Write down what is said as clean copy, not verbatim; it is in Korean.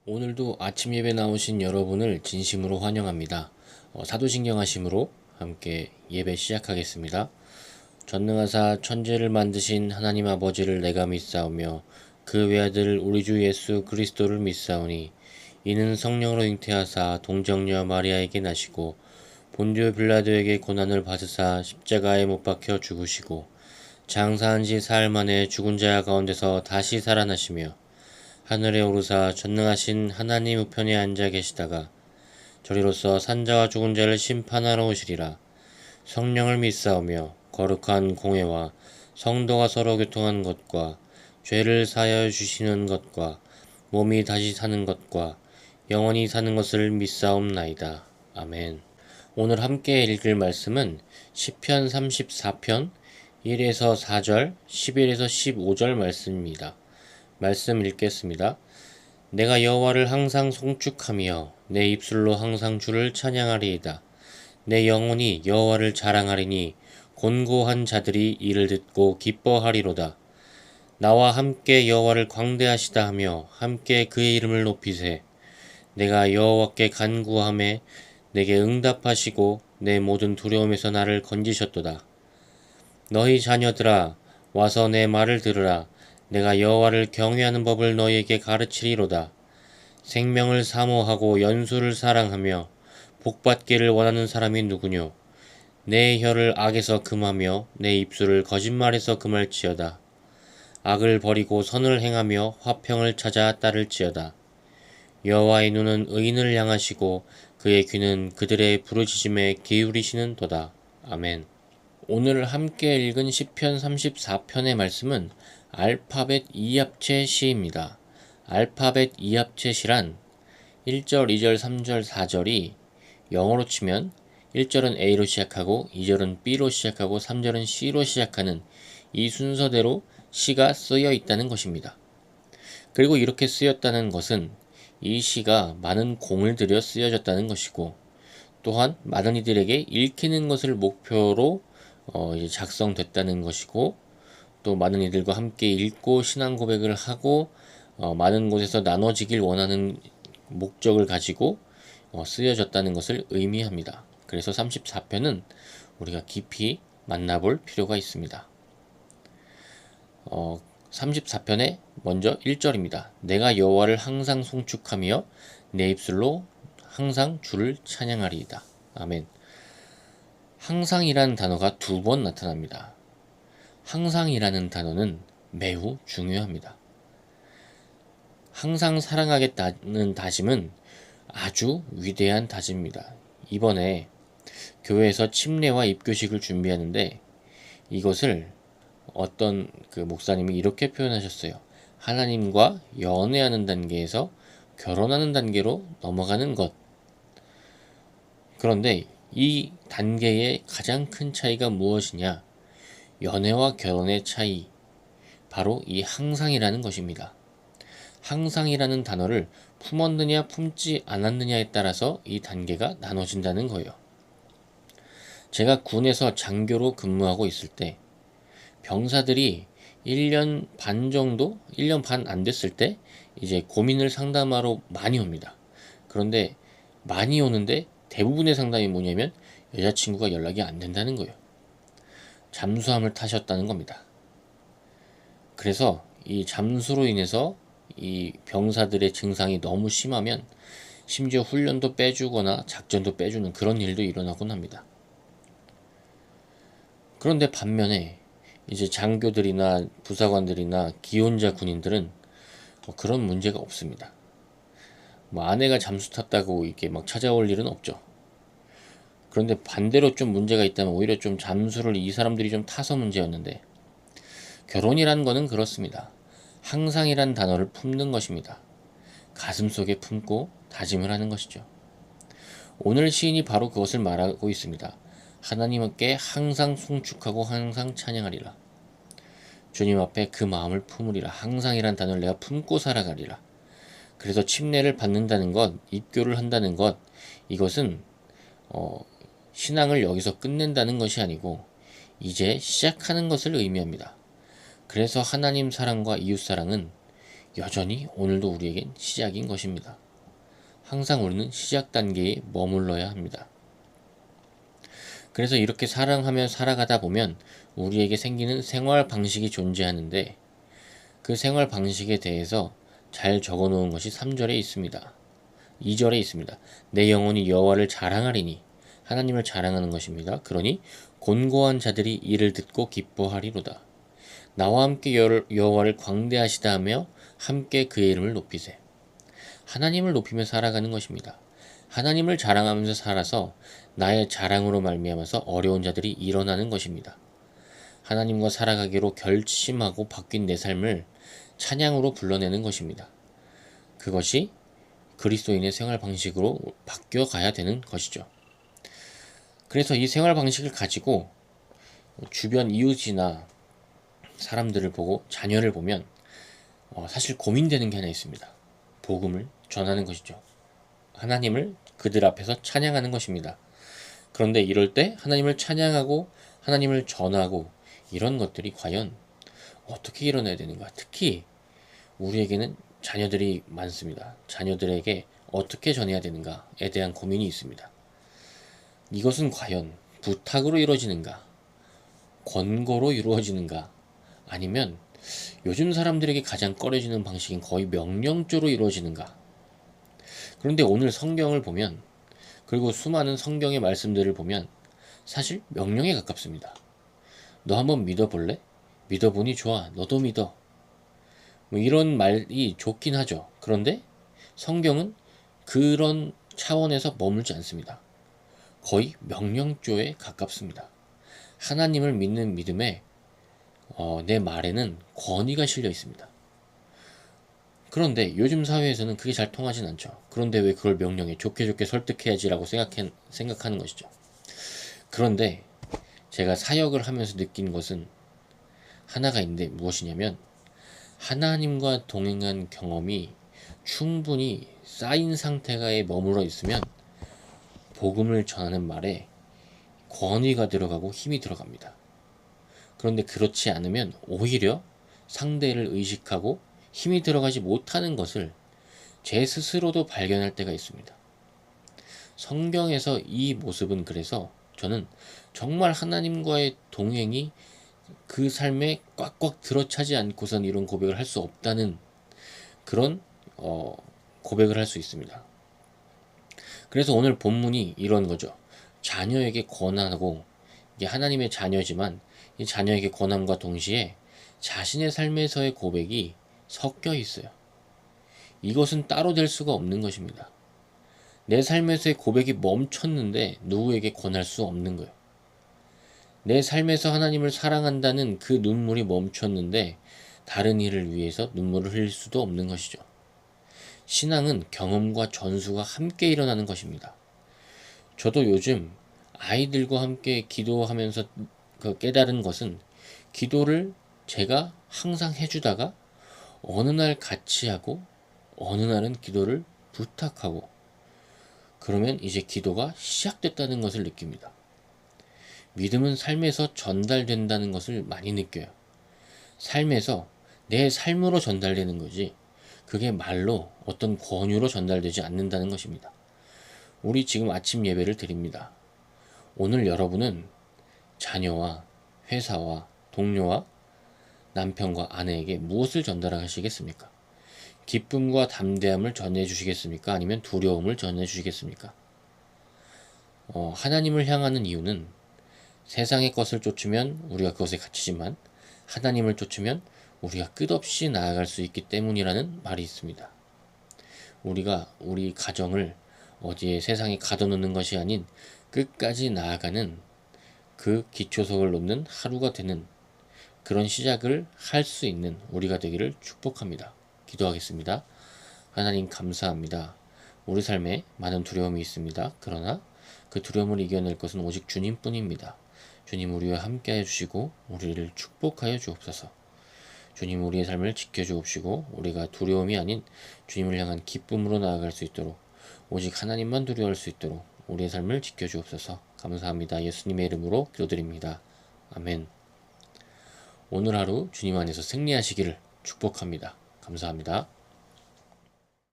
오늘도 아침 예배 나오신 여러분을 진심으로 환영합니다. 사도신경하심으로 함께 예배 시작하겠습니다. 전능하사 천지를 만드신 하나님 아버지를 내가 믿사오며 그 외아들 우리 주 예수 그리스도를 믿사오니 이는 성령으로 잉태하사 동정녀 마리아에게 나시고 본디오 빌라도에게 고난을 받으사 십자가에 못 박혀 죽으시고 장사한 지 사흘 만에 죽은 자 가운데서 다시 살아나시며 하늘에 오르사 전능하신 하나님 우편에 앉아 계시다가 저리로서 산자와 죽은 자를 심판하러 오시리라. 성령을 믿사오며 거룩한 공회와 성도가 서로 교통한 것과 죄를 사하여 주시는 것과 몸이 다시 사는 것과 영원히 사는 것을 믿사옵나이다. 아멘. 오늘 함께 읽을 말씀은 시편 34편 1에서 4절, 11에서 15절 말씀입니다. 말씀 읽겠습니다. 내가 여호와를 항상 송축하며 내 입술로 항상 주를 찬양하리이다. 내 영혼이 여호와를 자랑하리니 곤고한 자들이 이를 듣고 기뻐하리로다. 나와 함께 여호와를 광대하시다 하며 함께 그의 이름을 높이세. 내가 여호와께 간구하매 내게 응답하시고 내 모든 두려움에서 나를 건지셨도다. 너희 자녀들아 와서 내 말을 들으라. 내가 여호와를 경외하는 법을 너희에게 가르치리로다. 생명을 사모하고 연수를 사랑하며 복받기를 원하는 사람이 누구뇨? 내 혀를 악에서 금하며 내 입술을 거짓말에서 금할지어다. 악을 버리고 선을 행하며 화평을 찾아 따를지어다. 여호와의 눈은 의인을 향하시고 그의 귀는 그들의 부르짖음에 기울이시는도다. 아멘. 오늘 함께 읽은 시편 34편의 말씀은 알파벳 이합체 시입니다. 알파벳 이합체 시란 1절, 2절, 3절, 4절이 영어로 치면 1절은 A로 시작하고 2절은 B로 시작하고 3절은 C로 시작하는 이 순서대로 시가 쓰여 있다는 것입니다. 그리고 이렇게 쓰였다는 것은 이 시가 많은 공을 들여 쓰여졌다는 것이고 또한 많은 이들에게 읽히는 것을 목표로 이제 작성됐다는 것이고 또 많은 이들과 함께 읽고 신앙 고백을 하고 많은 곳에서 나눠지길 원하는 목적을 가지고 쓰여졌다는 것을 의미합니다. 그래서 34편은 우리가 깊이 만나볼 필요가 있습니다. 34편의 먼저 1절입니다. 내가 여호와를 항상 송축하며 내 입술로 항상 주를 찬양하리이다. 아멘. 항상이라는 단어가 두 번 나타납니다. 항상이라는 단어는 매우 중요합니다. 항상 사랑하겠다는 다짐은 아주 위대한 다짐입니다. 이번에 교회에서 침례와 입교식을 준비하는데 이것을 어떤 그 목사님이 이렇게 표현하셨어요. 하나님과 연애하는 단계에서 결혼하는 단계로 넘어가는 것. 그런데 이 단계의 가장 큰 차이가 무엇이냐? 연애와 결혼의 차이, 바로 이 항상이라는 것입니다. 항상이라는 단어를 품었느냐 품지 않았느냐에 따라서 이 단계가 나눠진다는 거예요. 제가 군에서 장교로 근무하고 있을 때 병사들이 1년 반 정도, 1년 반 안 됐을 때 이제 고민을 상담하러 많이 옵니다. 그런데 많이 오는데 대부분의 상담이 뭐냐면 여자친구가 연락이 안 된다는 거예요. 잠수함을 타셨다는 겁니다. 그래서 이 잠수로 인해서 이 병사들의 증상이 너무 심하면 심지어 훈련도 빼주거나 작전도 빼주는 그런 일도 일어나곤 합니다. 그런데 반면에 이제 장교들이나 부사관들이나 기혼자 군인들은 그런 문제가 없습니다. 아내가 잠수 탔다고 이렇게 막 찾아올 일은 없죠. 그런데 반대로 좀 문제가 있다면 오히려 좀 잠수를 이 사람들이 좀 타서 문제였는데 결혼이란 거는 그렇습니다. 항상이란 단어를 품는 것입니다. 가슴속에 품고 다짐을 하는 것이죠. 오늘 시인이 바로 그것을 말하고 있습니다. 하나님께 항상 송축하고 항상 찬양하리라. 주님 앞에 그 마음을 품으리라. 항상이란 단어를 내가 품고 살아가리라. 그래서 침례를 받는다는 것, 입교를 한다는 것, 이것은 신앙을 여기서 끝낸다는 것이 아니고 이제 시작하는 것을 의미합니다. 그래서 하나님 사랑과 이웃 사랑은 여전히 오늘도 우리에겐 시작인 것입니다. 항상 우리는 시작 단계에 머물러야 합니다. 그래서 이렇게 사랑하며 살아가다 보면 우리에게 생기는 생활 방식이 존재하는데, 그 생활 방식에 대해서 잘 적어 놓은 것이 3절에 있습니다. 2절에 있습니다. 내 영혼이 여호와를 자랑하리니, 하나님을 자랑하는 것입니다. 그러니 곤고한 자들이 이를 듣고 기뻐하리로다. 나와 함께 여호와를 광대하시다 하며 함께 그의 이름을 높이세. 하나님을 높이며 살아가는 것입니다. 하나님을 자랑하면서 살아서 나의 자랑으로 말미암아서 어려운 자들이 일어나는 것입니다. 하나님과 살아가기로 결심하고 바뀐 내 삶을 찬양으로 불러내는 것입니다. 그것이 그리스도인의 생활 방식으로 바뀌어 가야 되는 것이죠. 그래서 이 생활 방식을 가지고 주변 이웃이나 사람들을 보고 자녀를 보면 사실 고민되는 게 하나 있습니다. 복음을 전하는 것이죠. 하나님을 그들 앞에서 찬양하는 것입니다. 그런데 이럴 때 하나님을 찬양하고 하나님을 전하고 이런 것들이 과연 어떻게 일어나야 되는가? 특히 우리에게는 자녀들이 많습니다. 자녀들에게 어떻게 전해야 되는가에 대한 고민이 있습니다. 이것은 과연 부탁으로 이루어지는가? 권고로 이루어지는가? 아니면 요즘 사람들에게 가장 꺼려지는 방식인 거의 명령조로 이루어지는가? 그런데 오늘 성경을 보면, 그리고 수많은 성경의 말씀들을 보면 사실 명령에 가깝습니다. 너 한번 믿어볼래? 믿어보니 좋아. 너도 믿어. 뭐 이런 말이 좋긴 하죠. 그런데 성경은 그런 차원에서 머물지 않습니다. 거의 명령조에 가깝습니다. 하나님을 믿는 믿음에 내 말에는 권위가 실려 있습니다. 그런데 요즘 사회에서는 그게 잘 통하진 않죠. 그런데 왜 그걸 명령해? 좋게 좋게 설득해야지라고 생각하는 것이죠. 그런데 제가 사역을 하면서 느낀 것은 하나가 있는데, 무엇이냐면 하나님과 동행한 경험이 충분히 쌓인 상태가에 머물러 있으면 복음을 전하는 말에 권위가 들어가고 힘이 들어갑니다. 그런데 그렇지 않으면 오히려 상대를 의식하고 힘이 들어가지 못하는 것을 제 스스로도 발견할 때가 있습니다. 성경에서 이 모습은, 그래서 저는 정말 하나님과의 동행이 그 삶에 꽉꽉 들어차지 않고선 이런 고백을 할 수 없다는 그런 고백을 할 수 있습니다. 그래서 오늘 본문이 이런 거죠. 자녀에게 권하고, 이게 하나님의 자녀지만 이 자녀에게 권함과 동시에 자신의 삶에서의 고백이 섞여 있어요. 이것은 따로 될 수가 없는 것입니다. 내 삶에서의 고백이 멈췄는데 누구에게 권할 수 없는 거예요. 내 삶에서 하나님을 사랑한다는 그 눈물이 멈췄는데 다른 일을 위해서 눈물을 흘릴 수도 없는 것이죠. 신앙은 경험과 전수가 함께 일어나는 것입니다. 저도 요즘 아이들과 함께 기도하면서 깨달은 것은, 기도를 제가 항상 해주다가 어느 날 같이 하고 어느 날은 기도를 부탁하고, 그러면 이제 기도가 시작됐다는 것을 느낍니다. 믿음은 삶에서 전달된다는 것을 많이 느껴요. 삶에서 내 삶으로 전달되는 거지, 그게 말로 어떤 권유로 전달되지 않는다는 것입니다. 우리 지금 아침 예배를 드립니다. 오늘 여러분은 자녀와 회사와 동료와 남편과 아내에게 무엇을 전달하시겠습니까? 기쁨과 담대함을 전해주시겠습니까? 아니면 두려움을 전해주시겠습니까? 하나님을 향하는 이유는, 세상의 것을 쫓으면 우리가 그것에 갇히지만 하나님을 쫓으면 우리가 끝없이 나아갈 수 있기 때문이라는 말이 있습니다. 우리가 우리 가정을 어디에 세상에 가둬놓는 것이 아닌 끝까지 나아가는 그 기초석을 놓는 하루가 되는 그런 시작을 할 수 있는 우리가 되기를 축복합니다. 기도하겠습니다. 하나님 감사합니다. 우리 삶에 많은 두려움이 있습니다. 그러나 그 두려움을 이겨낼 것은 오직 주님뿐입니다. 주님, 우리와 함께하여 주시고 우리를 축복하여 주옵소서. 주님, 우리의 삶을 지켜주옵시고 우리가 두려움이 아닌 주님을 향한 기쁨으로 나아갈 수 있도록, 오직 하나님만 두려워할 수 있도록 우리의 삶을 지켜주옵소서. 감사합니다. 예수님의 이름으로 기도드립니다. 아멘. 오늘 하루 주님 안에서 승리하시기를 축복합니다. 감사합니다.